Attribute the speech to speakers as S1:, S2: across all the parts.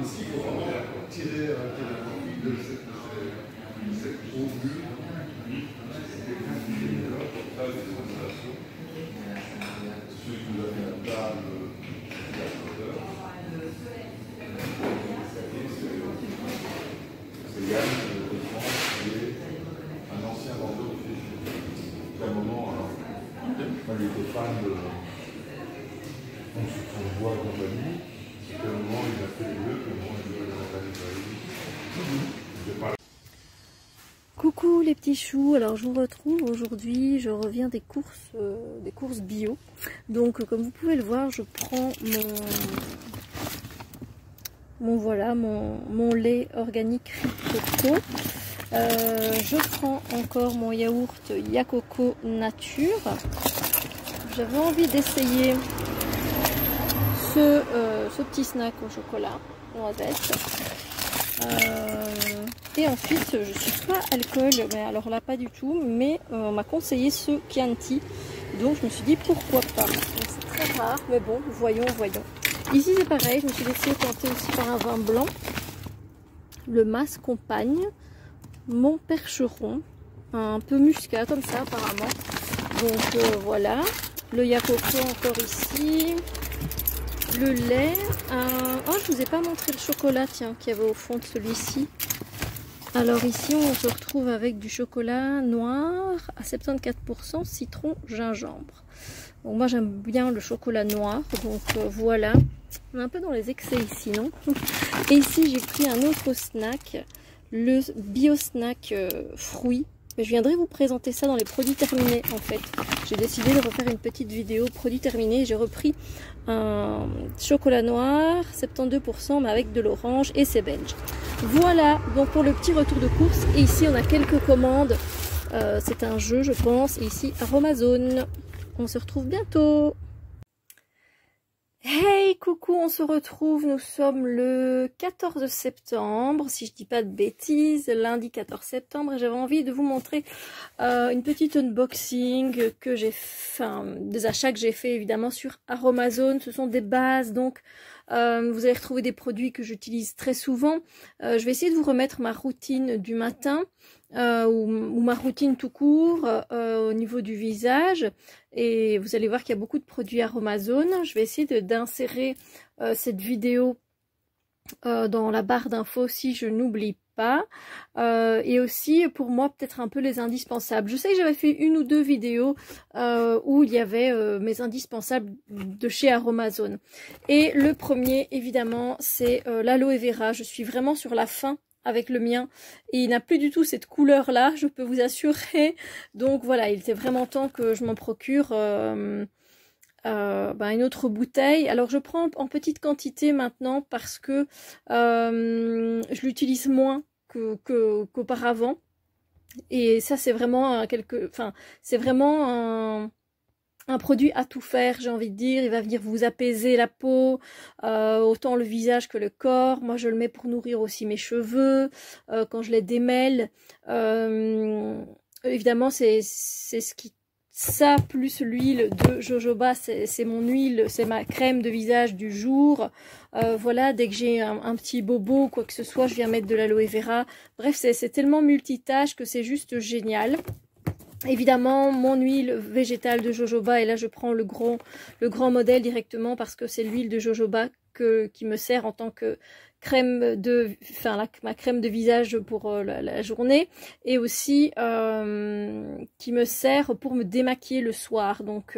S1: ici, il faut vraiment tirer profit de cette eau mûre. Ça, des installations. Ceux qui vous avez la table, la hauteur. C'est Yann, qui est un ancien vendeur de fiches. À un moment, moi, il était fan de construction de bois et compagnie. À un moment, il a fait les deux, puis à un moment, il a fait la
S2: Coucou les petits choux, alors je vous retrouve aujourd'hui, je reviens des courses bio. Donc comme vous pouvez le voir, je prends mon lait organique Coco. Je prends encore mon yaourt Yacoco Nature. J'avais envie d'essayer ce petit snack au chocolat noisette. Et ensuite, je suis pas alcool, mais alors là pas du tout, mais on m'a conseillé ce Chianti, donc je me suis dit pourquoi pas. C'est très rare, mais bon, voyons. Ici c'est pareil, je me suis laissée tenter aussi par un vin blanc, le Mas Compagne, mon percheron, un peu muscat comme ça apparemment. Donc voilà, le Yacoco encore ici. Le lait, oh je vous ai pas montré le chocolat tiens qu'il y avait au fond de celui-ci. Alors ici on se retrouve avec du chocolat noir à 74% citron gingembre. Donc moi j'aime bien le chocolat noir, donc voilà. On est un peu dans les excès ici, non? Et ici j'ai pris un autre snack, le bio snack fruits. Je viendrai vous présenter ça dans les produits terminés en fait. J'ai décidé de refaire une petite vidéo produits terminés. J'ai repris un chocolat noir, 72% mais avec de l'orange et c'est belge. Voilà donc pour le petit retour de course. Et ici on a quelques commandes. C'est un jeu je pense. Et ici Aromazone. On se retrouve bientôt. Hey, coucou, on se retrouve, nous sommes le 14 septembre, si je dis pas de bêtises, lundi 14 septembre, et j'avais envie de vous montrer une petite unboxing que j'ai fait, des achats que j'ai fait évidemment sur Aromazone. Ce sont des bases, donc vous allez retrouver des produits que j'utilise très souvent. Je vais essayer de vous remettre ma routine du matin. Ou ma routine tout court au niveau du visage, et vous allez voir qu'il y a beaucoup de produits Aromazone. Je vais essayer d'insérer cette vidéo dans la barre d'infos si je n'oublie pas, et aussi pour moi peut-être un peu les indispensables. Je sais que j'avais fait une ou deux vidéos où il y avait mes indispensables de chez Aromazone, et le premier évidemment c'est l'aloe vera. Je suis vraiment sur la fin avec le mien et il n'a plus du tout cette couleur là, je peux vous assurer. Donc voilà, il était vraiment temps que je m'en procure une autre bouteille. Alors je prends en petite quantité maintenant parce que je l'utilise moins qu'auparavant, et ça c'est vraiment c'est vraiment un produit à tout faire, j'ai envie de dire. Il va venir vous apaiser la peau, autant le visage que le corps. Moi je le mets pour nourrir aussi mes cheveux quand je les démêle. Évidemment c'est ce qui, ça plus l'huile de jojoba, c'est mon huile, c'est ma crème de visage du jour. Voilà, dès que j'ai un petit bobo ou quoi que ce soit, je viens mettre de l'aloe vera. Bref, c'est tellement multitâche que c'est juste génial. Évidemment, mon huile végétale de jojoba, et là je prends le grand modèle directement parce que c'est l'huile de jojoba qui me sert en tant que crème de, ma crème de visage pour la journée, et aussi qui me sert pour me démaquiller le soir. Donc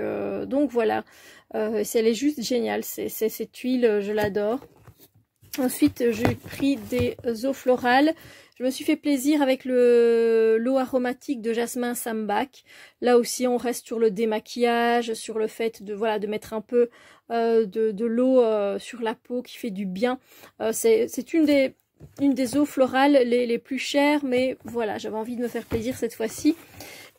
S2: voilà, elle est juste géniale, cette huile, je l'adore. Ensuite, j'ai pris des eaux florales. Je me suis fait plaisir avec l'eau aromatique de jasmin sambac. Là aussi, on reste sur le démaquillage, sur le fait de mettre un peu de l'eau sur la peau qui fait du bien. C'est une des eaux florales les plus chères, mais voilà, j'avais envie de me faire plaisir cette fois-ci.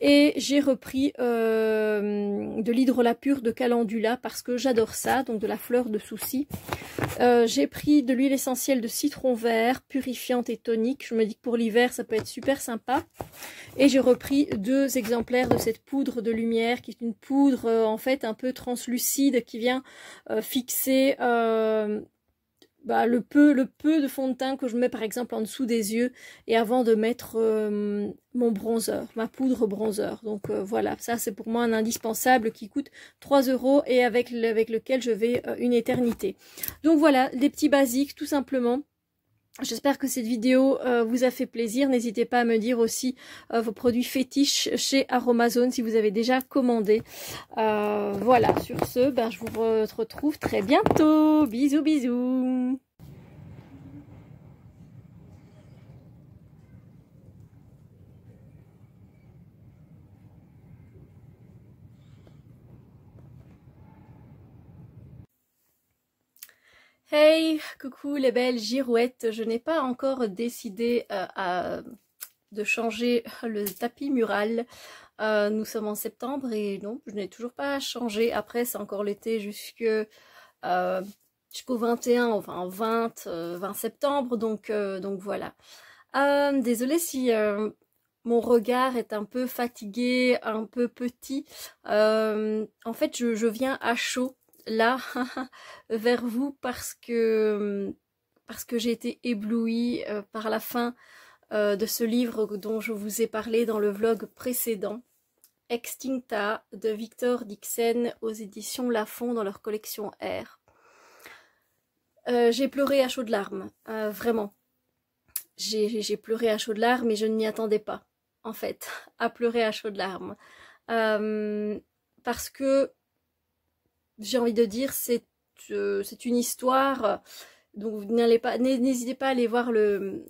S2: Et j'ai repris de l'hydrolat pur de calendula parce que j'adore ça, donc de la fleur de souci. J'ai pris de l'huile essentielle de citron vert, purifiante et tonique. Je me dis que pour l'hiver, ça peut être super sympa. Et j'ai repris 2 exemplaires de cette poudre de lumière, qui est une poudre en fait un peu translucide qui vient fixer le peu de fond de teint que je mets par exemple en dessous des yeux et avant de mettre mon bronzer, ma poudre bronzer. Donc voilà, ça c'est pour moi un indispensable qui coûte 3 € et avec lequel je vais une éternité. Donc voilà, des petits basiques tout simplement. J'espère que cette vidéo vous a fait plaisir. N'hésitez pas à me dire aussi vos produits fétiches chez Aromazone si vous avez déjà commandé. Voilà, sur ce, je vous retrouve très bientôt. Bisous, bisous. Hey, coucou les belles girouettes. Je n'ai pas encore décidé de changer le tapis mural. Nous sommes en septembre et non, je n'ai toujours pas changé. Après, c'est encore l'été jusqu'au 21, enfin 20 septembre. Donc voilà. Désolée si mon regard est un peu fatigué, un peu petit. En fait, je viens à chaud là vers vous parce que j'ai été éblouie par la fin de ce livre dont je vous ai parlé dans le vlog précédent, Extincta de Victor Dixen aux éditions Lafon dans leur collection R. J'ai pleuré à chaudes larmes, vraiment. J'ai pleuré à chaudes larmes et je ne m'y attendais pas, en fait, à pleurer à chaudes larmes. Parce que j'ai envie de dire, c'est une histoire, donc n'hésitez pas à aller voir le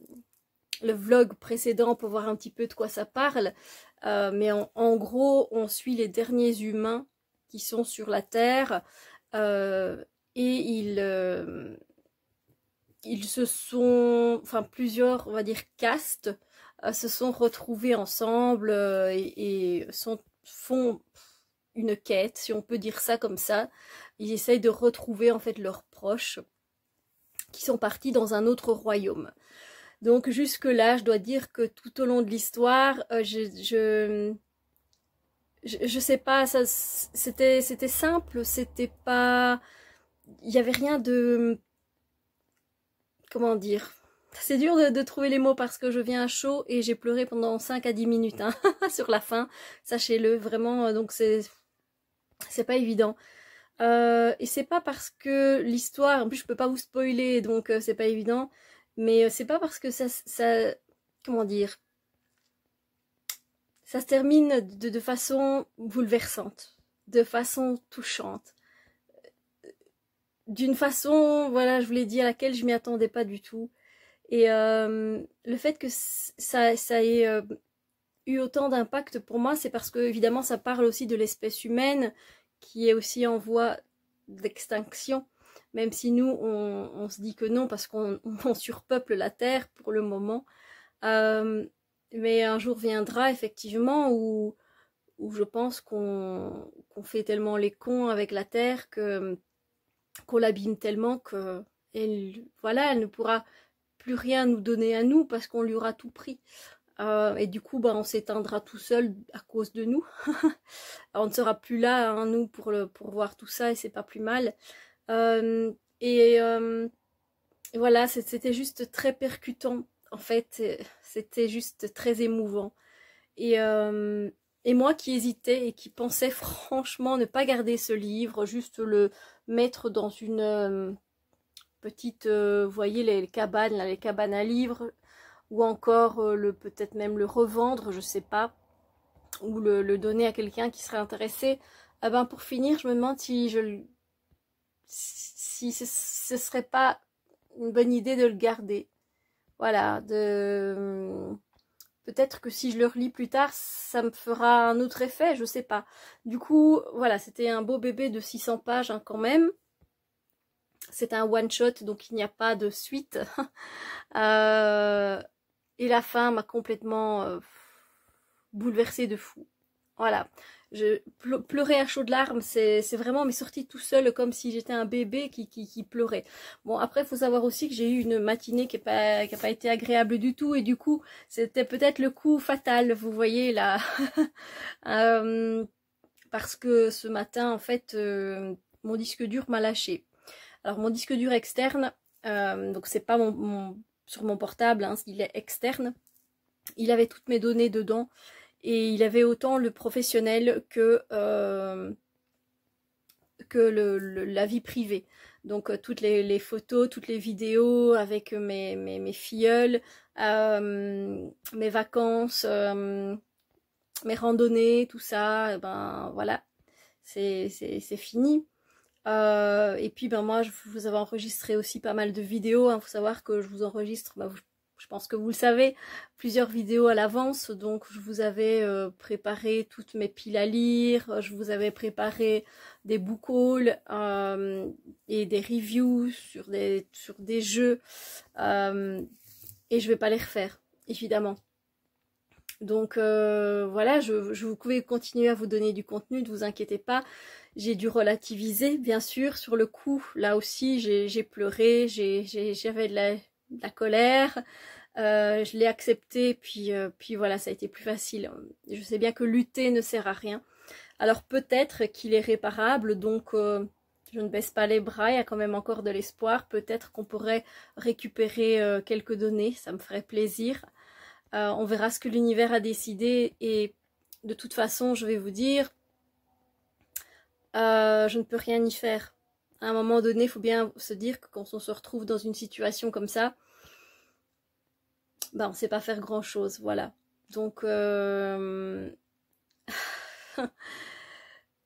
S2: vlog précédent pour voir un petit peu de quoi ça parle. Mais en gros, on suit les derniers humains qui sont sur la Terre et ils se sont, enfin plusieurs, on va dire, castes se sont retrouvés ensemble et font une quête, si on peut dire ça comme ça. Ils essayent de retrouver en fait leurs proches qui sont partis dans un autre royaume. Donc jusque là, je dois dire que tout au long de l'histoire, je sais pas, ça c'était simple, c'était pas, il y avait rien de, comment dire. C'est dur de trouver les mots parce que je viens à chaud et j'ai pleuré pendant 5 à 10 minutes hein, sur la fin, sachez-le, vraiment, donc c'est pas évident. Et c'est pas parce que l'histoire, en plus je peux pas vous spoiler donc c'est pas évident, mais c'est pas parce que ça comment dire, ça se termine de façon bouleversante, de façon touchante, d'une façon, voilà, je vous l'ai dit, à laquelle je m'y attendais pas du tout. Et le fait que ça ait eu autant d'impact pour moi, c'est parce que évidemment ça parle aussi de l'espèce humaine qui est aussi en voie d'extinction, même si nous on se dit que non parce qu'on surpeuple la Terre pour le moment. Mais un jour viendra effectivement où je pense qu'on fait tellement les cons avec la Terre qu'on l'abîme tellement que voilà, elle ne pourra plus rien nous donner à nous parce qu'on lui aura tout pris. Et du coup, on s'éteindra tout seul à cause de nous. On ne sera plus là, hein, nous, pour voir tout ça, et c'est pas plus mal. Voilà, c'était juste très percutant. En fait, c'était juste très émouvant. Et moi qui hésitais et qui pensais franchement ne pas garder ce livre, juste le mettre dans une petite, vous voyez les cabanes, là, les cabanes à livres, ou encore peut-être même le revendre, je sais pas, ou le donner à quelqu'un qui serait intéressé. Pour finir, je me demande si ce serait pas une bonne idée de le garder. Voilà, peut-être que si je le relis plus tard, ça me fera un autre effet, je sais pas. Du coup, voilà, c'était un beau bébé de 600 pages hein, quand même. C'est un one-shot, donc il n'y a pas de suite. Et la fin m'a complètement bouleversée de fou. Voilà, je pleurais à chaudes larmes, c'est vraiment mais sorti tout seul comme si j'étais un bébé qui pleurait. Bon, après il faut savoir aussi que j'ai eu une matinée qui a pas été agréable du tout et du coup c'était peut-être le coup fatal, vous voyez là. Parce que ce matin en fait mon disque dur m'a lâché. Alors mon disque dur externe Donc c'est pas sur mon portable, hein, il est externe. Il avait toutes mes données dedans et il avait autant le professionnel que la vie privée. Donc toutes les photos, toutes les vidéos avec mes filleuls, mes vacances, mes randonnées, tout ça, ben voilà, c'est fini. Et puis ben moi je vous avais enregistré aussi pas mal de vidéos, hein. Faut savoir que je vous enregistre, ben, je pense que vous le savez, plusieurs vidéos à l'avance. Donc je vous avais préparé toutes mes piles à lire, je vous avais préparé des book hauls et des reviews sur des jeux, et je vais pas les refaire évidemment. Donc voilà, vous pouvais continuer à vous donner du contenu, ne vous inquiétez pas. J'ai dû relativiser, bien sûr, sur le coup. Là aussi, j'ai pleuré, j'avais de la colère. Je l'ai accepté, puis voilà, ça a été plus facile. Je sais bien que lutter ne sert à rien. Alors peut-être qu'il est réparable, donc je ne baisse pas les bras, il y a quand même encore de l'espoir. Peut-être qu'on pourrait récupérer quelques données, ça me ferait plaisir. On verra ce que l'univers a décidé, et de toute façon, je vais vous dire, je ne peux rien y faire. À un moment donné, il faut bien se dire que quand on se retrouve dans une situation comme ça, ben, on ne sait pas faire grand-chose, voilà. Donc,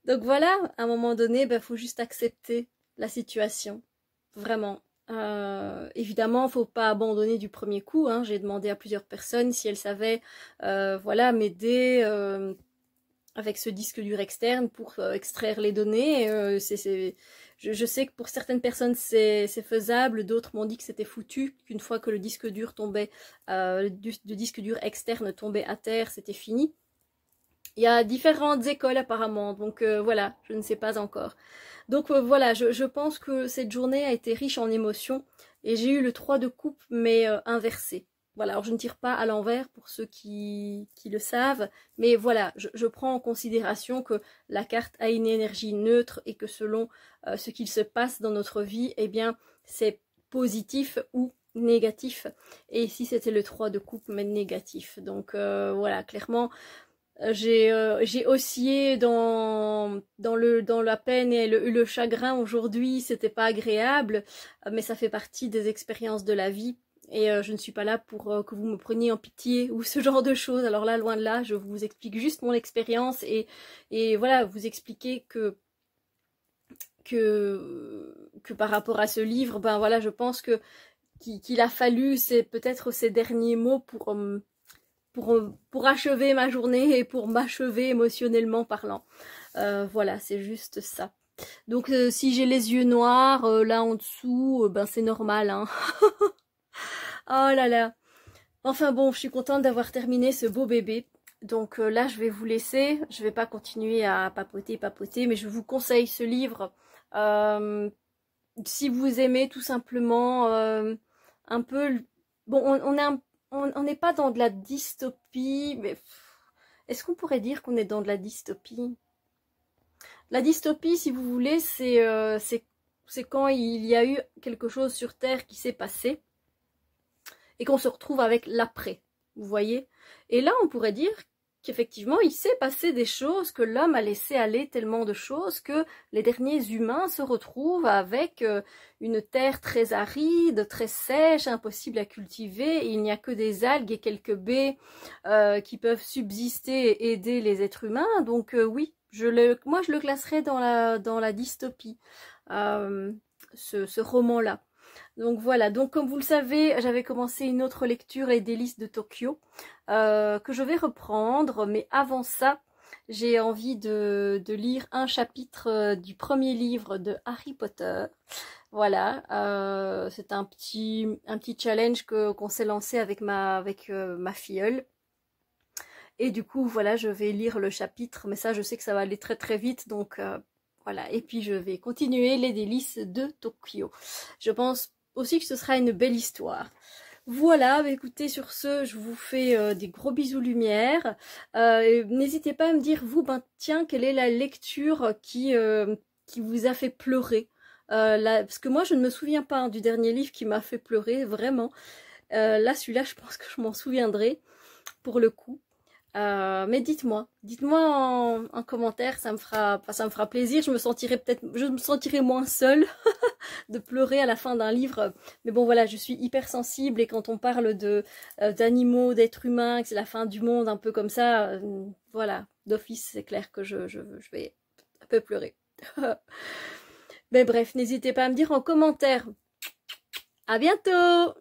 S2: donc voilà, à un moment donné, ben, faut juste accepter la situation, vraiment. Évidemment, il ne faut pas abandonner du premier coup, hein. J'ai demandé à plusieurs personnes si elles savaient, voilà, m'aider avec ce disque dur externe pour extraire les données. Je sais que pour certaines personnes c'est faisable, d'autres m'ont dit que c'était foutu, qu'une fois que le disque dur tombait, le disque dur externe tombait à terre, c'était fini. Il y a différentes écoles apparemment, donc voilà, je ne sais pas encore. Donc voilà, je pense que cette journée a été riche en émotions, et j'ai eu le 3 de coupe, mais inversé. Voilà, alors je ne tire pas à l'envers pour ceux qui le savent, mais voilà, je prends en considération que la carte a une énergie neutre, et que selon ce qu'il se passe dans notre vie, eh bien, c'est positif ou négatif. Et ici, c'était le 3 de coupe, mais négatif. Donc voilà, clairement, j'ai oscillé dans la peine et le chagrin aujourd'hui. C'était pas agréable, mais ça fait partie des expériences de la vie. Et je ne suis pas là pour que vous me preniez en pitié ou ce genre de choses. Alors là, loin de là, je vous explique juste mon expérience, et voilà, vous expliquer que par rapport à ce livre, ben voilà, je pense qu'il a fallu, c'est peut-être ces derniers mots pour achever ma journée et pour m'achever émotionnellement parlant. Voilà, c'est juste ça. Donc si j'ai les yeux noirs là en dessous, ben c'est normal, hein. Oh là là. Enfin bon, je suis contente d'avoir terminé ce beau bébé. Donc là, je vais vous laisser. Je vais pas continuer à papoter, mais je vous conseille ce livre. Si vous aimez tout simplement un peu... Bon, on n'est pas dans de la dystopie, mais est-ce qu'on pourrait dire qu'on est dans de la dystopie? La dystopie, si vous voulez, c'est quand il y a eu quelque chose sur Terre qui s'est passé, et qu'on se retrouve avec l'après, vous voyez. Et là, on pourrait dire qu'effectivement, il s'est passé des choses, que l'homme a laissé aller tellement de choses, que les derniers humains se retrouvent avec une terre très aride, très sèche, impossible à cultiver, et il n'y a que des algues et quelques baies qui peuvent subsister et aider les êtres humains. Donc oui, moi je le classerais dans la dystopie, ce roman-là. Donc voilà, donc comme vous le savez, j'avais commencé une autre lecture, Les Délices de Tokyo, que je vais reprendre, mais avant ça, j'ai envie de lire un chapitre du premier livre de Harry Potter. Voilà, c'est un petit challenge qu'on s'est lancé avec ma filleule. Et du coup, voilà, je vais lire le chapitre, mais ça, je sais que ça va aller très très vite, donc voilà. Et puis, je vais continuer Les Délices de Tokyo. Je pense aussi que ce sera une belle histoire. Voilà, bah écoutez, sur ce, je vous fais des gros bisous lumière. N'hésitez pas à me dire, vous, ben tiens, quelle est la lecture qui vous a fait pleurer Parce que moi, je ne me souviens pas du dernier livre qui m'a fait pleurer, vraiment. Là, celui-là, je pense que je m'en souviendrai, pour le coup. Mais dites-moi en commentaire, ça me fera plaisir. Je me sentirai moins seule de pleurer à la fin d'un livre. Mais bon, voilà, je suis hyper sensible et quand on parle d'animaux, d'êtres humains, que c'est la fin du monde, un peu comme ça, voilà, d'office, c'est clair que je vais un peu pleurer. Mais bref, n'hésitez pas à me dire en commentaire. À bientôt!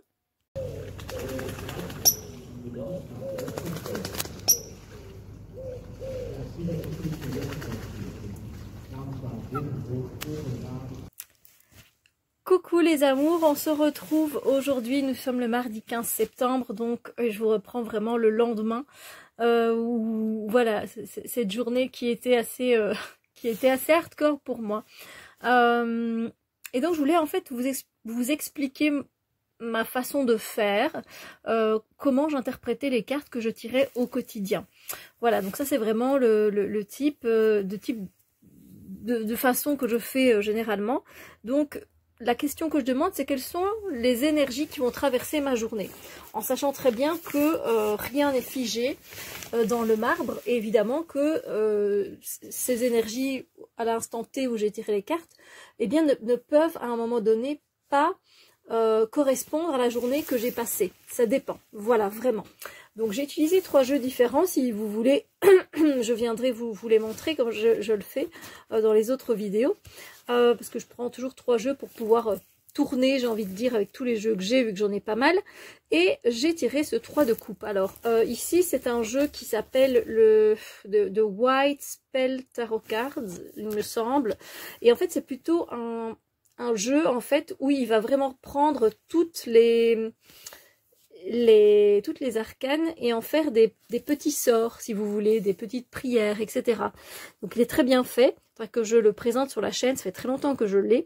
S2: Coucou les amours, on se retrouve aujourd'hui, nous sommes le mardi 15 septembre, donc je vous reprends vraiment le lendemain, où voilà, cette journée qui était assez hardcore pour moi. Et donc je voulais en fait vous expliquer ma façon de faire, comment j'interprétais les cartes que je tirais au quotidien. Voilà, donc ça c'est vraiment le type de façon que je fais généralement. Donc la question que je demande, c'est quelles sont les énergies qui vont traverser ma journée, en sachant très bien que rien n'est figé dans le marbre, et évidemment que ces énergies, à l'instant T où j'ai tiré les cartes, eh bien ne peuvent à un moment donné pas correspondre à la journée que j'ai passée. Ça dépend, voilà, vraiment. Donc j'ai utilisé 3 jeux différents, si vous voulez, je viendrai vous les montrer comme je le fais dans les autres vidéos. Parce que je prends toujours 3 jeux pour pouvoir tourner, j'ai envie de dire, avec tous les jeux que j'ai, vu que j'en ai pas mal. Et j'ai tiré ce 3 de coupe. Alors ici c'est un jeu qui s'appelle de White Spell Tarot Cards, il me semble. Et en fait c'est plutôt un jeu en fait où il va vraiment prendre toutes les arcanes et en faire des petits sorts, si vous voulez, des petites prières, etc. Donc il est très bien fait, que je le présente sur la chaîne, ça fait très longtemps que je l'ai.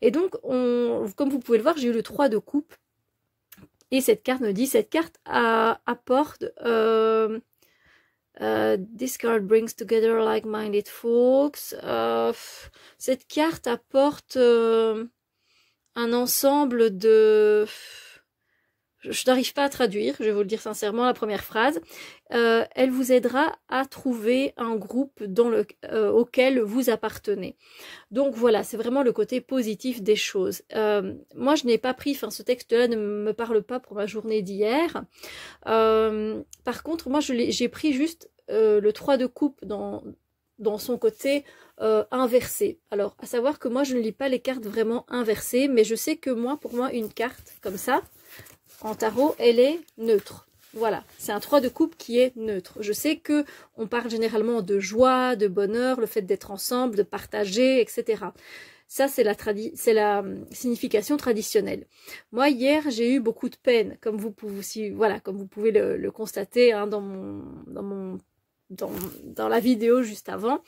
S2: Et donc, comme vous pouvez le voir, j'ai eu le 3 de coupe. Et cette carte me dit, cette carte apporte this card brings together like-minded folks. Cette carte apporte un ensemble de... Je n'arrive pas à traduire, je vais vous le dire sincèrement, la première phrase. Elle vous aidera à trouver un groupe auquel vous appartenez. Donc voilà, c'est vraiment le côté positif des choses. Moi, je n'ai pas pris, ce texte-là ne me parle pas pour ma journée d'hier. Par contre, moi, j'ai pris juste le 3 de coupe dans son côté inversé. Alors, à savoir que moi, je ne lis pas les cartes vraiment inversées, mais je sais que pour moi, une carte comme ça, en tarot, elle est neutre. Voilà, c'est un 3 de coupe qui est neutre. Je sais que on parle généralement de joie, de bonheur, le fait d'être ensemble, de partager, etc. Ça, c'est la signification traditionnelle. Moi, hier, j'ai eu beaucoup de peine, comme vous pouvez le constater hein, dans la vidéo juste avant.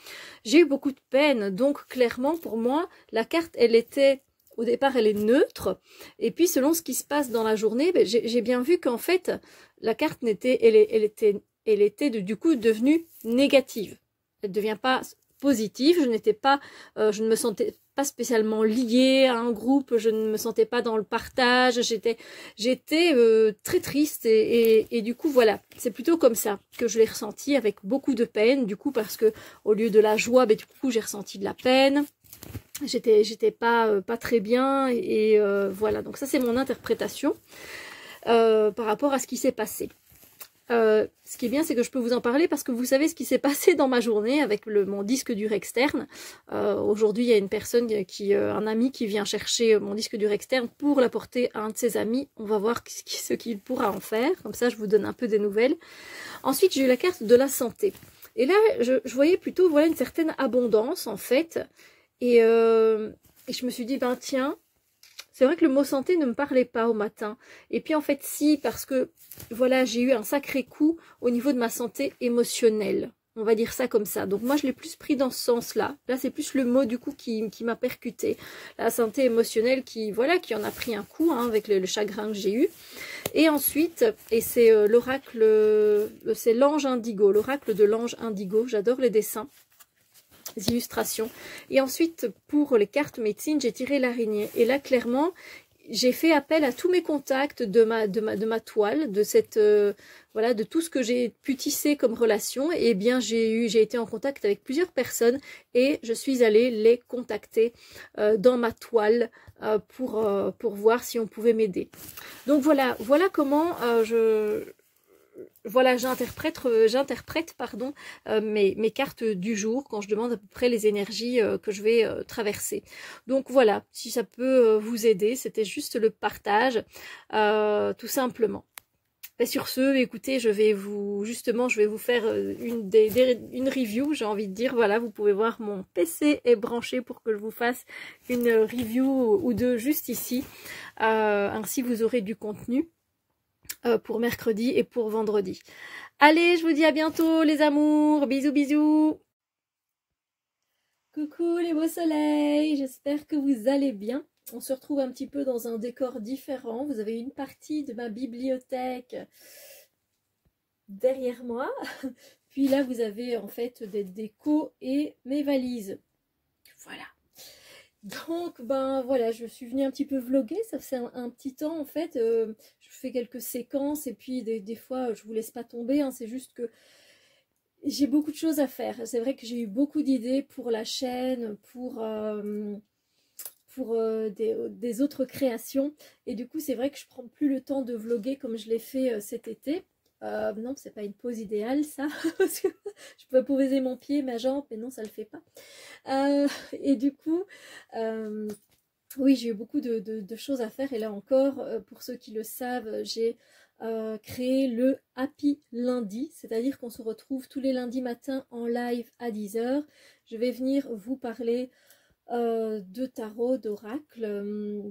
S2: J'ai eu beaucoup de peine, donc clairement, pour moi, la carte, au départ, elle est neutre, et puis selon ce qui se passe dans la journée, j'ai bien vu qu'en fait, la carte elle était du coup devenue négative. Elle ne devient pas positive. Je ne me sentais pas spécialement liée à un groupe, je ne me sentais pas dans le partage. J'étais très triste et du coup voilà, c'est plutôt comme ça que je l'ai ressenti, avec beaucoup de peine. Du coup parce que au lieu de la joie, du coup j'ai ressenti de la peine. J'étais pas très bien et voilà, donc ça c'est mon interprétation par rapport à ce qui s'est passé. Ce qui est bien, c'est que je peux vous en parler parce que vous savez ce qui s'est passé dans ma journée avec mon disque dur externe. Aujourd'hui, il y a une personne, un ami qui vient chercher mon disque dur externe pour l'apporter à un de ses amis. On va voir ce qu'il pourra en faire, comme ça je vous donne un peu des nouvelles. Ensuite, j'ai eu la carte de la santé. Et là, je voyais plutôt une certaine abondance en fait. Et je me suis dit, tiens, c'est vrai que le mot santé ne me parlait pas au matin. Et puis en fait, si, parce que voilà, j'ai eu un sacré coup au niveau de ma santé émotionnelle. On va dire ça comme ça. Donc moi, je l'ai plus pris dans ce sens-là. Là, c'est plus le mot du coup qui m'a percuté. La santé émotionnelle qui en a pris un coup hein, avec le chagrin que j'ai eu. Et ensuite, et c'est l'oracle, c'est l'ange indigo, l'oracle de l'ange indigo. J'adore les dessins. illustrations. Et ensuite, pour les cartes médecine, j'ai tiré l'araignée. Et là, clairement, j'ai fait appel à tous mes contacts de ma toile, de cette voilà, de tout ce que j'ai pu tisser comme relation. Et bien, j'ai été en contact avec plusieurs personnes et je suis allée les contacter dans ma toile pour voir si on pouvait m'aider. Donc voilà comment j'interprète pardon, mes cartes du jour quand je demande à peu près les énergies que je vais traverser. Donc voilà, si ça peut vous aider, c'était juste le partage, tout simplement. Et sur ce, écoutez, je vais vous faire une review, j'ai envie de dire. Voilà, vous pouvez voir mon PC est branché pour que je vous fasse une review ou deux juste ici. Ainsi, vous aurez du contenu pour mercredi et pour vendredi. Allez, je vous dis à bientôt les amours, bisous bisous. Coucou les beaux soleils, j'espère que vous allez bien. On se retrouve un petit peu dans un décor différent. Vous avez une partie de ma bibliothèque derrière moi. Puis là, vous avez en fait des décos et mes valises. Voilà. Donc, ben voilà, je suis venue un petit peu vlogger. Ça fait un petit temps en fait. Je fais quelques séquences et puis des fois, je vous laisse pas tomber. Hein, c'est juste que j'ai beaucoup de choses à faire. C'est vrai que j'ai eu beaucoup d'idées pour la chaîne, pour des autres créations. Et du coup, c'est vrai que je prends plus le temps de vlogger comme je l'ai fait cet été. Non, c'est pas une pose idéale, ça. Parce que je peux poser mon pied, ma jambe, mais non, ça le fait pas. Et du coup, oui, j'ai eu beaucoup de choses à faire. Et là encore, pour ceux qui le savent, j'ai créé le Happy Lundi. C'est-à-dire qu'on se retrouve tous les lundis matins en live à 10 h. Je vais venir vous parler de tarot, d'oracle.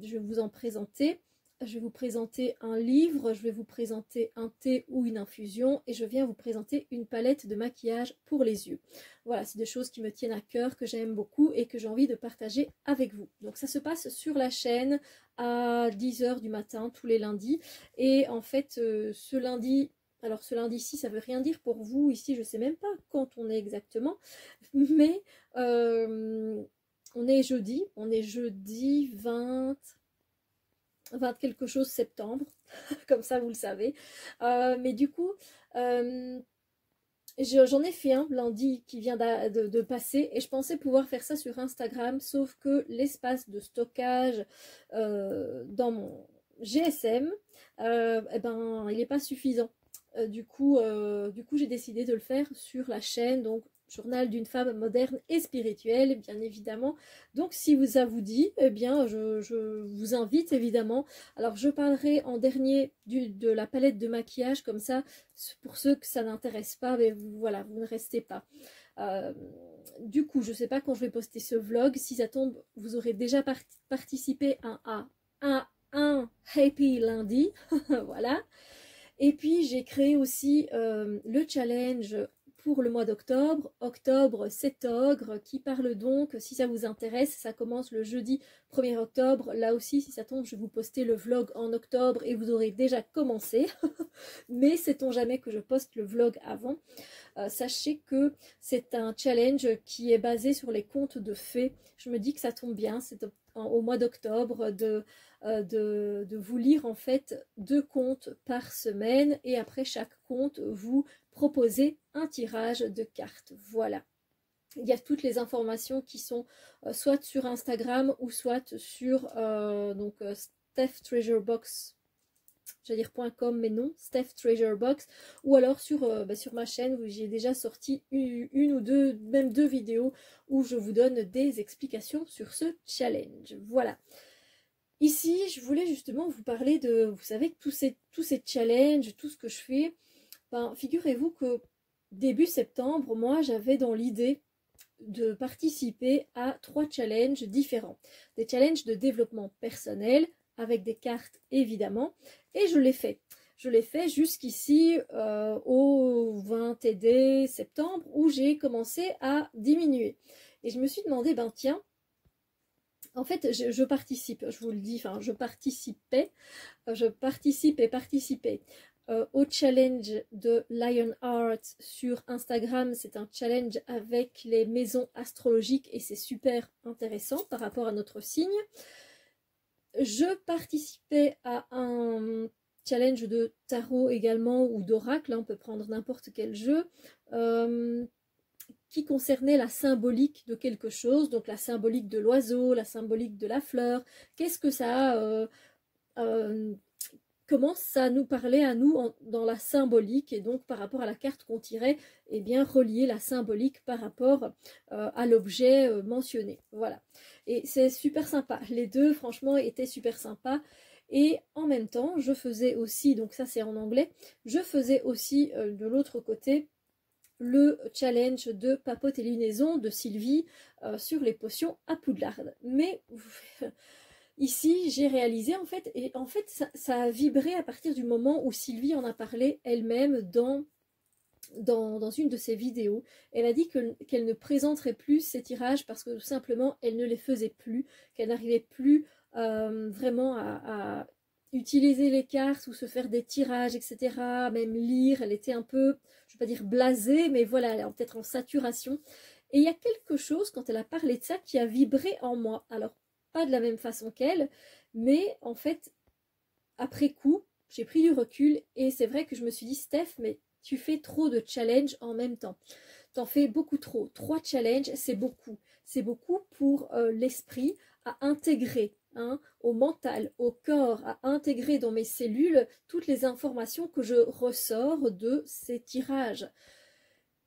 S2: Je vais vous en présenter. Je vais vous présenter un livre, je vais vous présenter un thé ou une infusion et je viens vous présenter une palette de maquillage pour les yeux. Voilà, c'est des choses qui me tiennent à cœur, que j'aime beaucoup et que j'ai envie de partager avec vous. Donc ça se passe sur la chaîne à 10 h du matin tous les lundis. Et en fait, ce lundi... Alors ce lundi-ci, ça veut rien dire pour vous. Ici, je ne sais même pas quand on est exactement. Mais on est jeudi 20 quelque chose septembre, comme ça vous le savez. Mais du coup, j'en ai fait un lundi qui vient de passer et je pensais pouvoir faire ça sur Instagram, sauf que l'espace de stockage dans mon GSM, eh ben, il n'est pas suffisant. Du coup, j'ai décidé de le faire sur la chaîne, donc journal d'une femme moderne et spirituelle, bien évidemment. Donc, si ça vous dit, eh bien, je vous invite évidemment. Alors, je parlerai en dernier de la palette de maquillage, comme ça, pour ceux que ça n'intéresse pas, mais voilà, vous ne restez pas. Du coup, je ne sais pas quand je vais poster ce vlog. Si ça tombe, vous aurez déjà participé à un Happy Lundi. Voilà. Et puis, j'ai créé aussi le challenge pour le mois d'octobre, octobre 7 ogres, qui parle donc, si ça vous intéresse, ça commence le jeudi 1er octobre. Là aussi, si ça tombe, je vais vous poster le vlog en octobre et vous aurez déjà commencé. Mais sait-on jamais que je poste le vlog avant. Sachez que c'est un challenge qui est basé sur les contes de fées. Je me dis que ça tombe bien, c'est au mois d'octobre de vous lire en fait 2 contes par semaine et après chaque conte vous proposez un tirage de cartes. Voilà. Il y a toutes les informations qui sont soit sur Instagram ou soit sur Steph Treasure Box. J'allais dire .com mais non, Steph Treasure Box, ou alors sur ma chaîne où j'ai déjà sorti une ou deux, même 2 vidéos où je vous donne des explications sur ce challenge. Voilà. Ici, je voulais justement vous parler de, vous savez, tous ces challenges, tout ce que je fais. Ben, figurez-vous que début septembre, moi, j'avais dans l'idée de participer à 3 challenges différents. Des challenges de développement personnel, avec des cartes évidemment, et je l'ai fait. Je l'ai fait jusqu'ici au 21 septembre où j'ai commencé à diminuer. Et je me suis demandé, ben tiens, en fait, je participe, je vous le dis, enfin, je participe et participais au challenge de Lionheart sur Instagram. C'est un challenge avec les maisons astrologiques et c'est super intéressant par rapport à notre signe. Je participais à un challenge de tarot également ou d'oracle, on peut prendre n'importe quel jeu, qui concernait la symbolique de quelque chose, donc la symbolique de l'oiseau, la symbolique de la fleur. Qu'est-ce que ça comment ça nous parlait à nous dans la symbolique, et donc par rapport à la carte qu'on tirait, eh bien relier la symbolique par rapport à l'objet mentionné. Voilà. Et c'est super sympa. Les deux, franchement, étaient super sympas. Et en même temps, je faisais aussi, donc ça c'est en anglais, je faisais aussi de l'autre côté le challenge de papote et lunaison de Sylvie sur les potions à Poudlard. Mais ici, j'ai réalisé en fait, et en fait ça a vibré à partir du moment où Sylvie en a parlé elle-même dans une de ses vidéos. Elle a dit qu'elle ne présenterait plus ses tirages parce que tout simplement elle ne les faisait plus, qu'elle n'arrivait plus vraiment à utiliser les cartes ou se faire des tirages, etc. Même lire, elle était un peu, je ne vais pas dire blasée, mais voilà, elle est peut-être en saturation. Et il y a quelque chose, quand elle a parlé de ça, qui a vibré en moi. Alors, pas de la même façon qu'elle, mais en fait, après coup, j'ai pris du recul et c'est vrai que je me suis dit, Steph, mais tu fais trop de challenges en même temps. T'en fais beaucoup trop. 3 challenges, c'est beaucoup. C'est beaucoup pour l'esprit à intégrer, hein, au mental, au corps, à intégrer dans mes cellules toutes les informations que je ressors de ces tirages.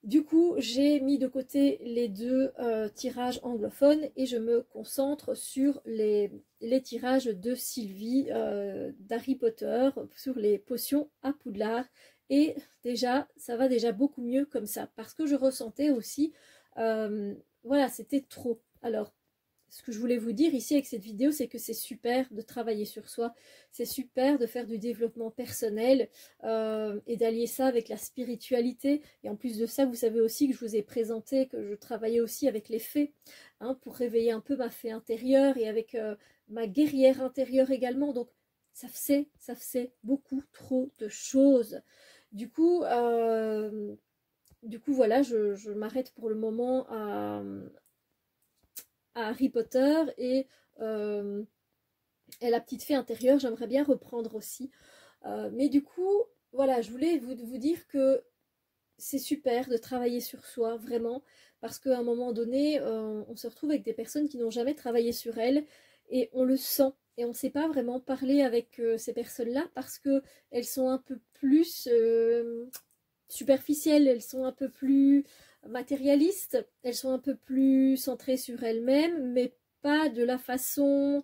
S2: Du coup, j'ai mis de côté les deux tirages anglophones et je me concentre sur les tirages de Sylvie d'Harry Potter, sur les potions à Poudlard. Et déjà, ça va déjà beaucoup mieux comme ça, parce que je ressentais aussi, voilà, c'était trop. Alors, ce que je voulais vous dire ici avec cette vidéo, c'est que c'est super de travailler sur soi, c'est super de faire du développement personnel et d'allier ça avec la spiritualité. Et en plus de ça, vous savez aussi que je vous ai présenté que je travaillais aussi avec les fées, hein, pour réveiller un peu ma fée intérieure et avec ma guerrière intérieure également. Donc ça faisait beaucoup trop de choses. Du coup voilà, je m'arrête pour le moment à Harry Potter et la petite fée intérieure, j'aimerais bien reprendre aussi. Mais du coup, voilà, je voulais vous dire que c'est super de travailler sur soi, vraiment, parce qu'à un moment donné, on se retrouve avec des personnes qui n'ont jamais travaillé sur elles, et on le sent, et on ne sait pas vraiment parler avec ces personnes-là, parce qu'elles sont un peu plus superficielles, elles sont un peu plus matérialistes, elles sont un peu plus centrées sur elles-mêmes, mais pas de la façon...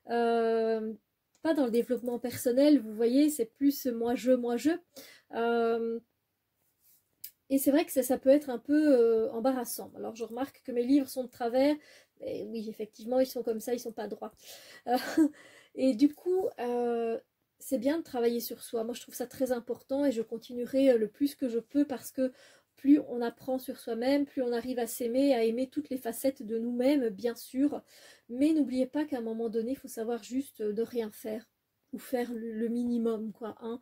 S2: pas dans le développement personnel, vous voyez, c'est plus moi je. Et c'est vrai que ça peut être un peu embarrassant. Alors je remarque que mes livres sont de travers, mais oui, effectivement, ils sont comme ça, ils sont pas droits. Et du coup, c'est bien de travailler sur soi. Moi, je trouve ça très important et je continuerai le plus que je peux parce que plus on apprend sur soi-même, plus on arrive à s'aimer, à aimer toutes les facettes de nous-mêmes, bien sûr. Mais n'oubliez pas qu'à un moment donné, il faut savoir juste de rien faire ou faire le minimum, quoi, hein,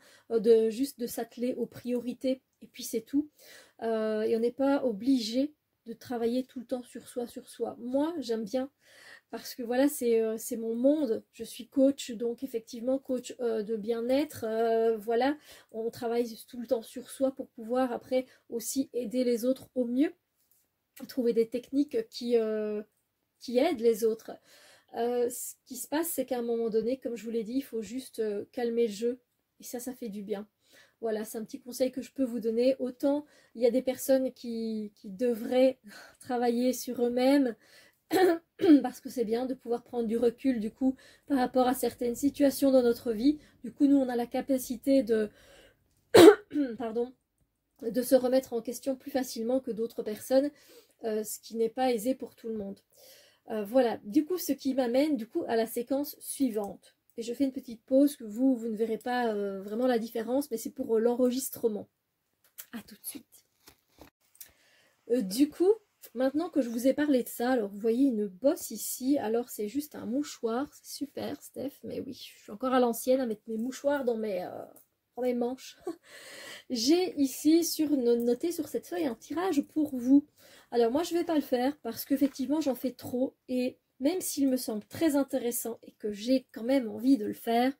S2: juste de s'atteler aux priorités et puis c'est tout. Et on n'est pas obligé de travailler tout le temps sur soi. Moi, j'aime bien parce que voilà, c'est mon monde. Je suis coach, donc effectivement coach de bien-être. Voilà, on travaille tout le temps sur soi pour pouvoir après aussi aider les autres au mieux, trouver des techniques qui aident les autres. Ce qui se passe, c'est qu'à un moment donné, comme je vous l'ai dit, il faut juste calmer le jeu. Et ça fait du bien. Voilà, c'est un petit conseil que je peux vous donner. Autant il y a des personnes qui devraient travailler sur eux-mêmes, parce que c'est bien de pouvoir prendre du recul du coup par rapport à certaines situations dans notre vie. Du coup, nous, on a la capacité de, pardon, de se remettre en question plus facilement que d'autres personnes, ce qui n'est pas aisé pour tout le monde. Voilà, du coup, ce qui m'amène du coup à la séquence suivante. Et je fais une petite pause que vous ne verrez pas vraiment la différence, mais c'est pour l'enregistrement. À tout de suite. Du coup, maintenant que je vous ai parlé de ça, alors vous voyez une bosse ici, alors c'est juste un mouchoir, c'est super Steph, mais oui, je suis encore à l'ancienne à mettre mes mouchoirs dans mes dans mes manches. J'ai ici noté sur cette feuille un tirage pour vous. Alors moi je ne vais pas le faire parce qu'effectivement j'en fais trop et même s'il me semble très intéressant et que j'ai quand même envie de le faire,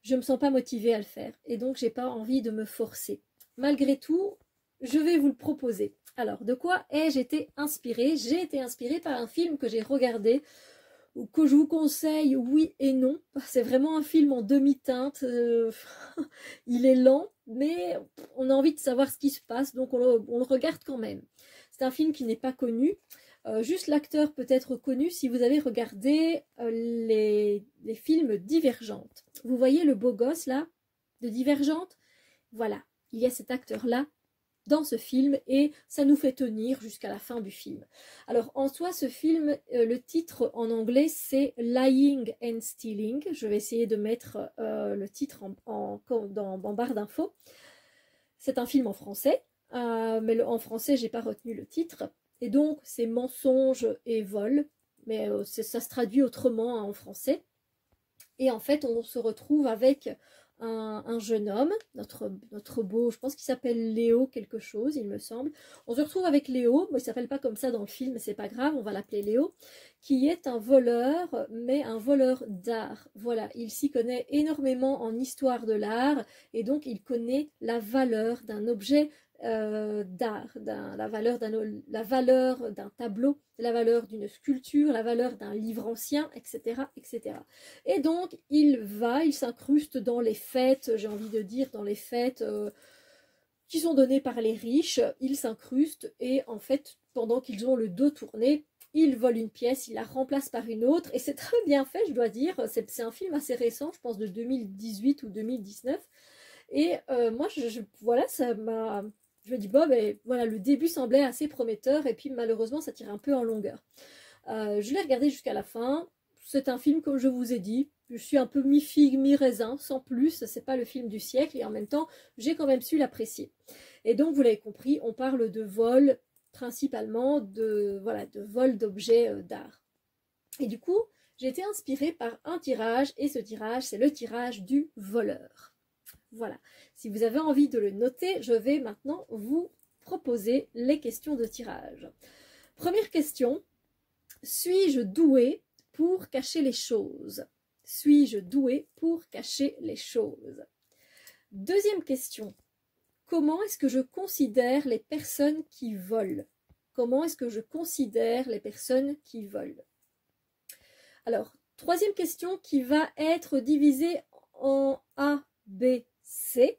S2: je ne me sens pas motivée à le faire et donc j'ai pas envie de me forcer. Malgré tout, je vais vous le proposer. Alors, de quoi ai-je été inspirée? J'ai été inspirée par un film que j'ai regardé, ou que je vous conseille, oui et non. C'est vraiment un film en demi-teinte. Il est lent, mais on a envie de savoir ce qui se passe, donc on le regarde quand même. C'est un film qui n'est pas connu. Juste l'acteur peut être connu si vous avez regardé les films Divergente. Vous voyez le beau gosse là, de Divergente? Voilà, il y a cet acteur-là dans ce film et ça nous fait tenir jusqu'à la fin du film. Alors en soi ce film, le titre en anglais c'est Lying and Stealing. Je vais essayer de mettre le titre en barre d'infos. C'est un film en français, mais en français j'ai pas retenu le titre. Et donc c'est mensonge et vol, mais ça se traduit autrement hein, en français. Et en fait on se retrouve avec un jeune homme, notre beau, je pense qu'il s'appelle Léo quelque chose, il me semble. On se retrouve avec Léo, mais il ne s'appelle pas comme ça dans le film, mais c'est pas grave, on va l'appeler Léo, qui est un voleur, mais un voleur d'art. Voilà, il s'y connaît énormément en histoire de l'art, et donc il connaît la valeur d'un objet d'art, la valeur d'un tableau, la valeur d'une sculpture, la valeur d'un livre ancien, etc., etc. Et donc, il s'incruste dans les fêtes, j'ai envie de dire, dans les fêtes qui sont données par les riches. Il s'incruste et en fait, pendant qu'ils ont le dos tourné, il vole une pièce, il la remplace par une autre. Et c'est très bien fait, je dois dire. C'est un film assez récent, je pense de 2018 ou 2019. Et moi, voilà, ça m'a... Je me dis, bon, ben, voilà, le début semblait assez prometteur et puis malheureusement, ça tire un peu en longueur. Je l'ai regardé jusqu'à la fin. C'est un film, comme je vous ai dit, je suis un peu mi-figue, mi-raisin, sans plus. C'est pas le film du siècle et en même temps, j'ai quand même su l'apprécier. Et donc, vous l'avez compris, on parle de vol, principalement de vol d'objets d'art. Et du coup, j'ai été inspirée par un tirage et ce tirage, c'est le tirage du voleur. Voilà. Si vous avez envie de le noter, je vais maintenant vous proposer les questions de tirage. Première question. Suis-je douée pour cacher les choses? Suis-je douée pour cacher les choses? Deuxième question. Comment est-ce que je considère les personnes qui volent? Comment est-ce que je considère les personnes qui volent? Alors, troisième question qui va être divisée en A, B, C.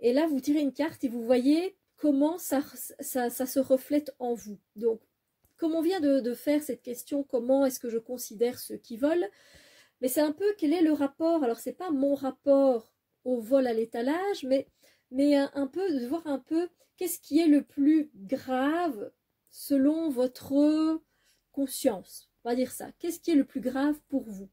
S2: Et là, vous tirez une carte et vous voyez comment ça se reflète en vous. Donc, comme on vient de faire cette question, comment est-ce que je considère ceux qui volent? Mais c'est un peu quel est le rapport. Alors, c'est pas mon rapport au vol à l'étalage, mais un peu de voir un peu qu'est-ce qui est le plus grave selon votre conscience. On va dire ça. Qu'est-ce qui est le plus grave pour vous?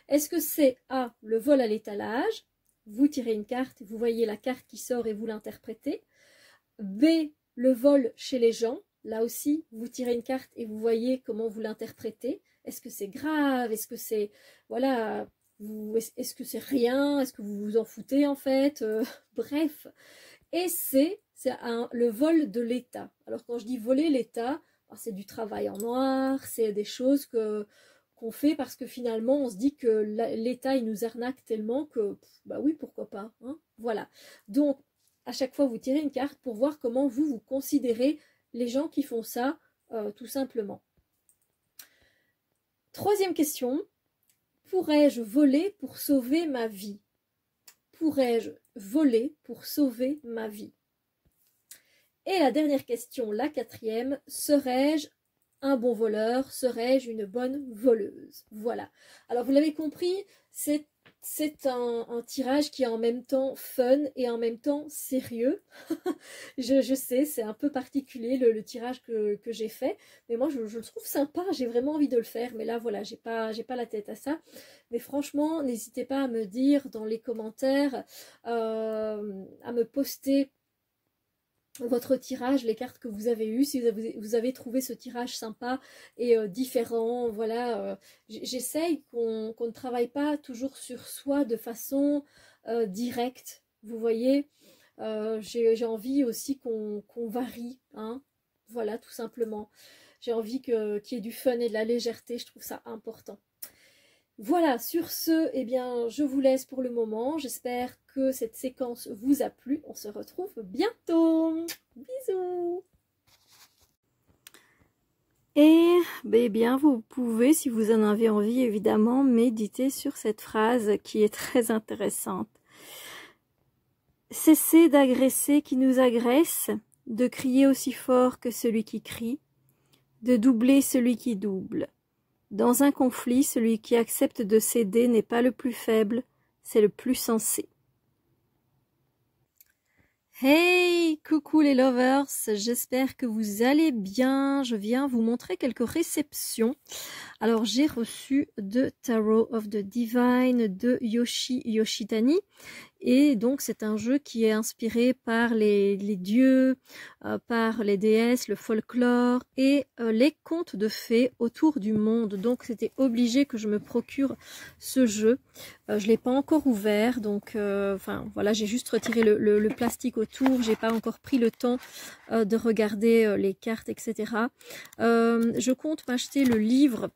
S2: Est-ce que c'est A, le vol à l'étalage? Vous tirez une carte, vous voyez la carte qui sort et vous l'interprétez. B, le vol chez les gens. Là aussi, vous tirez une carte et vous voyez comment vous l'interprétez. Est-ce que c'est grave? Est-ce que c'est... Voilà, est-ce que c'est rien? Est-ce que vous vous en foutez en fait? Bref. Et C, c'est le vol de l'État. Alors quand je dis voler l'État, c'est du travail en noir, c'est des choses qu'on fait parce que finalement on se dit que l'État il nous arnaque tellement que bah oui pourquoi pas hein, voilà. Donc à chaque fois vous tirez une carte pour voir comment vous considérez les gens qui font ça tout simplement. Troisième question, pourrais-je voler pour sauver ma vie? Pourrais-je voler pour sauver ma vie? Et la dernière question, la quatrième, serais-je un bon voleur? Serais-je une bonne voleuse? Voilà. Alors vous l'avez compris, c'est un tirage qui est en même temps fun et en même temps sérieux. je sais, c'est un peu particulier le tirage que j'ai fait, mais moi je le trouve sympa, j'ai vraiment envie de le faire, mais là voilà, j'ai pas la tête à ça. Mais franchement, n'hésitez pas à me dire dans les commentaires, à me poster votre tirage, les cartes que vous avez eues, si vous avez trouvé ce tirage sympa et différent, voilà. J'essaye qu'on ne travaille pas toujours sur soi de façon direct. Vous voyez, j'ai envie aussi qu'on varie, hein. Voilà, tout simplement. J'ai envie qu'il y ait du fun et de la légèreté, je trouve ça important. Voilà, sur ce, eh bien, je vous laisse pour le moment. J'espère que cette séquence vous a plu. On se retrouve bientôt. Bisous. Et eh bien, vous pouvez, si vous en avez envie, évidemment, méditer sur cette phrase qui est très intéressante. Cessez d'agresser qui nous agresse, de crier aussi fort que celui qui crie, de doubler celui qui double. Dans un conflit, celui qui accepte de céder n'est pas le plus faible, c'est le plus sensé. Hey, coucou les lovers, j'espère que vous allez bien. Je viens vous montrer quelques réceptions. Alors j'ai reçu de Tarot of the Divine de Yoshi Yoshitani. Et donc c'est un jeu qui est inspiré par les dieux, par les déesses, le folklore et les contes de fées autour du monde. Donc c'était obligé que je me procure ce jeu. Je ne l'ai pas encore ouvert, donc enfin voilà, j'ai juste retiré le plastique autour. J'ai pas encore pris le temps de regarder les cartes, etc. Je compte m'acheter le livre,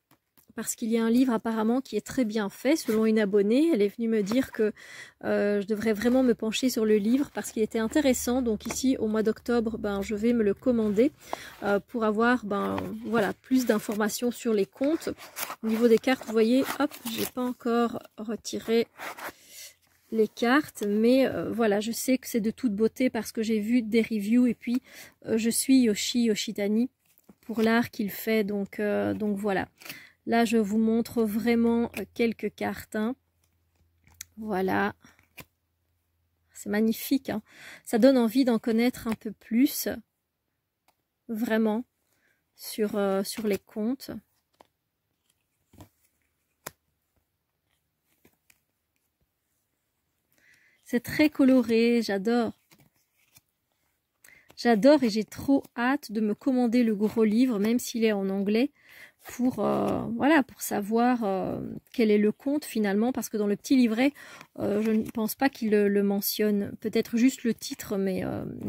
S2: parce qu'il y a un livre apparemment qui est très bien fait, selon une abonnée. Elle est venue me dire que je devrais vraiment me pencher sur le livre parce qu'il était intéressant. Donc ici, au mois d'octobre, je vais me le commander pour avoir voilà, plus d'informations sur les contes. Au niveau des cartes, vous voyez, hop, j'ai pas encore retiré les cartes, mais voilà, je sais que c'est de toute beauté parce que j'ai vu des reviews et puis je suis Yoshi Yoshitani pour l'art qu'il fait, donc voilà. Là, je vous montre vraiment quelques cartes. Hein. Voilà. C'est magnifique. Hein. Ça donne envie d'en connaître un peu plus. Vraiment. Sur les contes. C'est très coloré. J'adore. J'adore et j'ai trop hâte de me commander le gros livre, même s'il est en anglais. Pour voilà, pour savoir quel est le conte finalement, parce que dans le petit livret je ne pense pas qu'il le mentionne, peut-être juste le titre, mais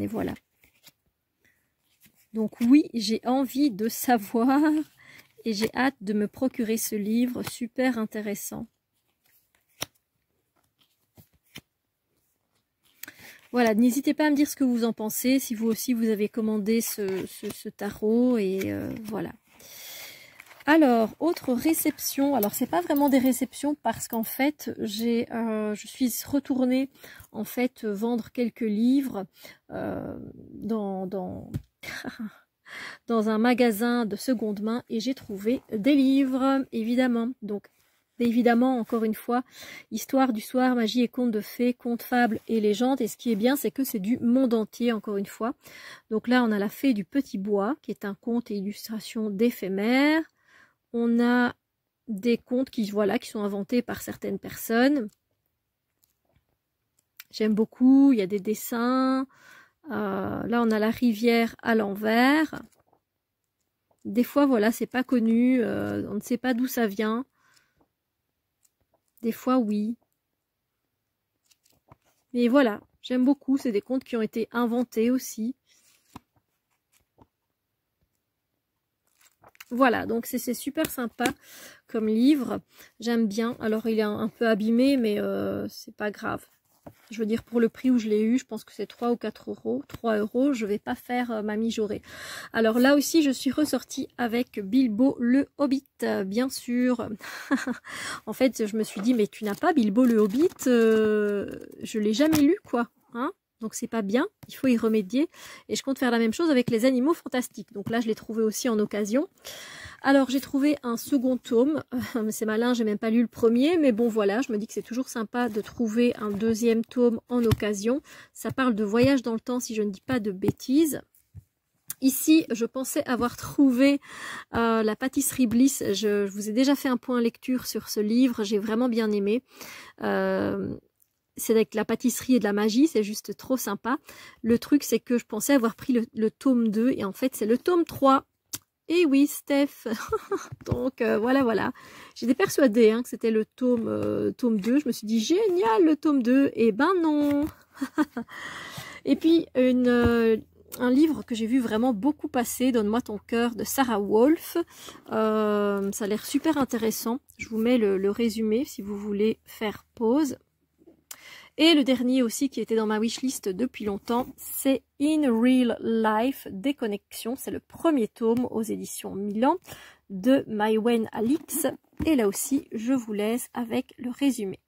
S2: voilà. Donc oui, j'ai envie de savoir et j'ai hâte de me procurer ce livre super intéressant. Voilà, n'hésitez pas à me dire ce que vous en pensez, si vous aussi vous avez commandé ce tarot, et voilà. Alors, autre réception, alors c'est pas vraiment des réceptions parce qu'en fait, je suis retournée en fait vendre quelques livres dans un magasin de seconde main et j'ai trouvé des livres, évidemment. Donc, évidemment, encore une fois, histoire du soir, magie et contes de fées, contes, fables et légendes. Et ce qui est bien, c'est que c'est du monde entier, encore une fois. Donc là, on a la fée du petit bois, qui est un conte et illustration d'éphémère. On a des contes qui sont inventés par certaines personnes. J'aime beaucoup, il y a des dessins. Là, on a la rivière à l'envers. Des fois, voilà, c'est pas connu, on ne sait pas d'où ça vient. Des fois, oui. Mais voilà, j'aime beaucoup, c'est des contes qui ont été inventés aussi. Voilà, donc c'est super sympa comme livre, j'aime bien. Alors il est un peu abîmé, mais c'est pas grave. Je veux dire, pour le prix où je l'ai eu, je pense que c'est 3 ou 4 euros. 3 euros, je vais pas faire ma mijaurée. Alors là aussi, je suis ressortie avec Bilbo le Hobbit, bien sûr. En fait, je me suis dit, mais tu n'as pas Bilbo le Hobbit, je l'ai jamais lu, quoi. Hein? Donc c'est pas bien, il faut y remédier. Et je compte faire la même chose avec les animaux fantastiques. Donc là, je l'ai trouvé aussi en occasion. Alors j'ai trouvé un second tome, c'est malin, j'ai même pas lu le premier, mais bon voilà, je me dis que c'est toujours sympa de trouver un deuxième tome en occasion. Ça parle de voyage dans le temps, si je ne dis pas de bêtises. Ici, je pensais avoir trouvé la pâtisserie Bliss. Je vous ai déjà fait un point lecture sur ce livre, j'ai vraiment bien aimé. C'est avec la pâtisserie et de la magie, c'est juste trop sympa. Le truc, c'est que je pensais avoir pris le tome 2 et en fait, c'est le tome 3. Et oui, Steph. Donc voilà. J'étais persuadée hein, que c'était le tome 2. Je me suis dit génial le tome 2. Et ben non. Et puis un livre que j'ai vu vraiment beaucoup passer, Donne-moi ton cœur, de Sarah Wolf. Ça a l'air super intéressant. Je vous mets le résumé si vous voulez faire pause. Et le dernier aussi qui était dans ma wishlist depuis longtemps, c'est In Real Life, Déconnexion. C'est le premier tome aux éditions Milan de Maïwen Alix. Et là aussi, je vous laisse avec le résumé.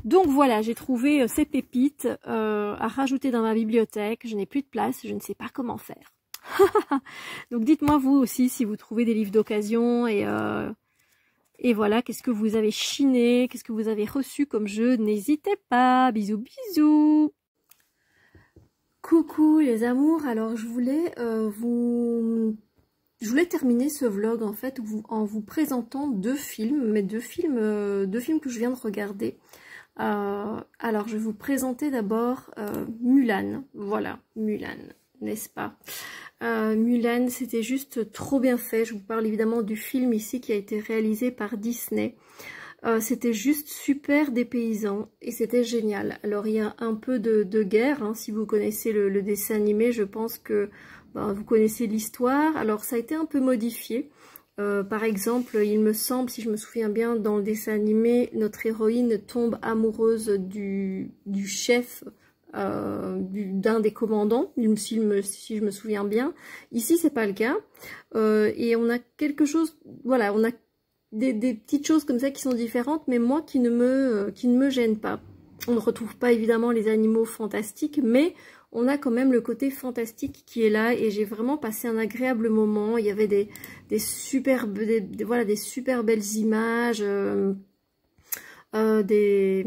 S2: Donc voilà, j'ai trouvé ces pépites à rajouter dans ma bibliothèque. Je n'ai plus de place, je ne sais pas comment faire. Donc dites-moi vous aussi si vous trouvez des livres d'occasion et voilà, qu'est-ce que vous avez chiné, qu'est-ce que vous avez reçu comme jeu. N'hésitez pas, bisous bisous. Coucou les amours, alors je voulais terminer ce vlog en fait en vous présentant deux films que je viens de regarder. Alors, je vais vous présenter d'abord Mulan. Voilà, Mulan, n'est-ce pas? Mulan, c'était juste trop bien fait. Je vous parle évidemment du film ici qui a été réalisé par Disney. C'était juste super dépaysant et c'était génial. Alors, il y a un peu de guerre. Hein, si vous connaissez le dessin animé, je pense que vous connaissez l'histoire. Alors, ça a été un peu modifié. Par exemple, il me semble, si je me souviens bien, dans le dessin animé, notre héroïne tombe amoureuse du chef d'un des commandants, si je me souviens bien. Ici, c'est pas le cas. Et on a quelque chose, voilà, on a des petites choses comme ça qui sont différentes, mais moi qui ne me gênent pas. On ne retrouve pas évidemment les animaux fantastiques, mais on a quand même le côté fantastique qui est là et j'ai vraiment passé un agréable moment. Il y avait des super belles images, des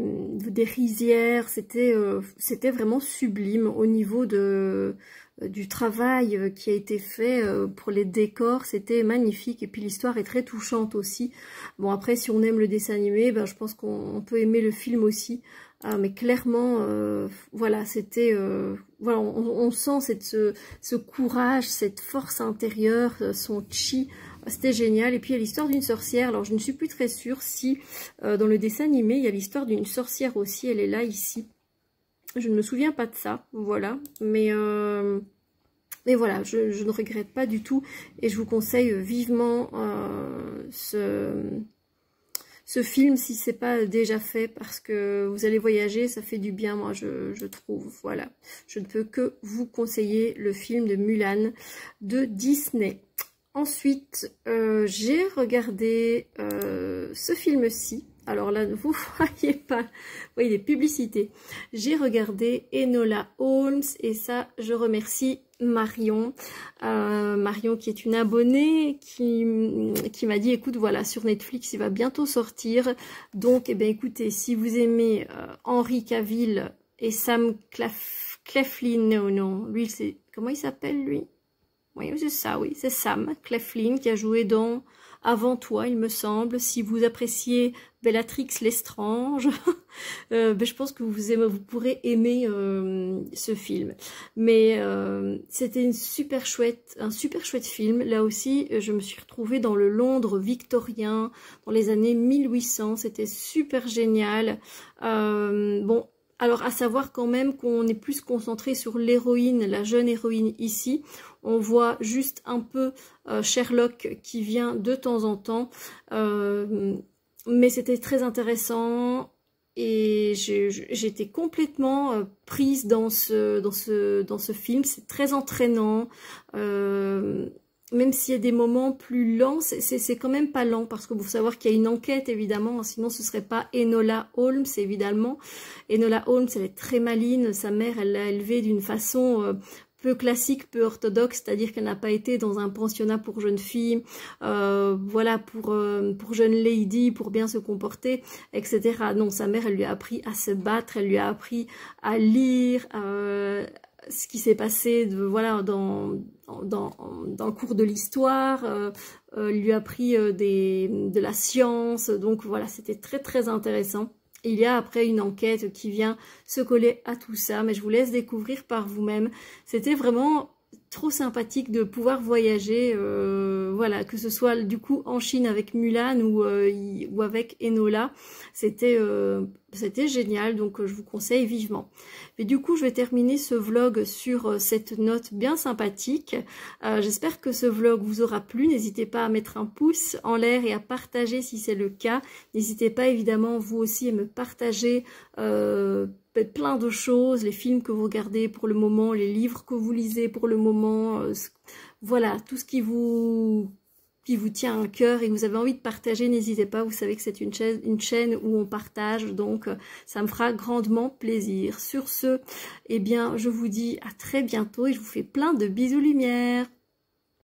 S2: rizières. C'était vraiment sublime au niveau du travail qui a été fait pour les décors. C'était magnifique et puis l'histoire est très touchante aussi. Bon après si on aime le dessin animé, je pense qu'on peut aimer le film aussi. Mais clairement, voilà, c'était, voilà, on sent ce courage, cette force intérieure, son chi, c'était génial. Et puis il y a l'histoire d'une sorcière. Alors je ne suis plus très sûre si dans le dessin animé il y a l'histoire d'une sorcière aussi. Elle est là ici. Je ne me souviens pas de ça, voilà. Mais voilà, je ne regrette pas du tout et je vous conseille vivement ce film si c'est pas déjà fait parce que vous allez voyager, ça fait du bien, moi je trouve, voilà. Je ne peux que vous conseiller le film de Mulan de Disney. Ensuite, j'ai regardé ce film-ci. Alors là, vous voyez pas, vous voyez les publicités. J'ai regardé Enola Holmes et ça, je remercie Marion. Marion qui est une abonnée qui m'a dit, écoute, voilà, sur Netflix, il va bientôt sortir. Donc, eh bien, écoutez, si vous aimez Henry Cavill et Sam Claflin, non, lui, c'est, comment il s'appelle, lui? Oui, c'est ça, oui, c'est Sam Claflin qui a joué dans Avant toi, il me semble. Si vous appréciez Bellatrix Lestrange, je pense que vous pourrez aimer ce film. Mais c'était un super chouette film. Là aussi, je me suis retrouvée dans le Londres victorien, dans les années 1800. C'était super génial. Bon. Alors, à savoir quand même qu'on est plus concentré sur l'héroïne, la jeune héroïne ici. On voit juste un peu Sherlock qui vient de temps en temps. Mais c'était très intéressant et j'étais complètement prise dans ce film. C'est très entraînant. Même s'il y a des moments plus lents, c'est quand même pas lent, parce que vous savoir qu'il y a une enquête, évidemment, sinon ce serait pas Enola Holmes, évidemment. Enola Holmes, elle est très maligne, sa mère, elle l'a élevée d'une façon peu classique, peu orthodoxe, c'est-à-dire qu'elle n'a pas été dans un pensionnat pour jeunes filles, voilà, pour jeunes ladies, pour bien se comporter, etc. Non, sa mère, elle lui a appris à se battre, elle lui a appris à lire, ce qui s'est passé voilà, dans le cours de l'histoire, lui a appris de la science, donc voilà, c'était très très intéressant. Il y a après une enquête qui vient se coller à tout ça, mais je vous laisse découvrir par vous-même. C'était vraiment trop sympathique de pouvoir voyager, voilà, que ce soit du coup en Chine avec Mulan ou avec Enola, c'était génial, donc je vous conseille vivement. Mais du coup, je vais terminer ce vlog sur cette note bien sympathique. J'espère que ce vlog vous aura plu. N'hésitez pas à mettre un pouce en l'air et à partager si c'est le cas. N'hésitez pas évidemment vous aussi à me partager plein de choses, les films que vous regardez pour le moment, les livres que vous lisez pour le moment, voilà, tout ce qui vous tient à cœur et que vous avez envie de partager, n'hésitez pas, vous savez que c'est une chaîne où on partage, donc ça me fera grandement plaisir. Sur ce, eh bien, je vous dis à très bientôt et je vous fais plein de bisous lumière.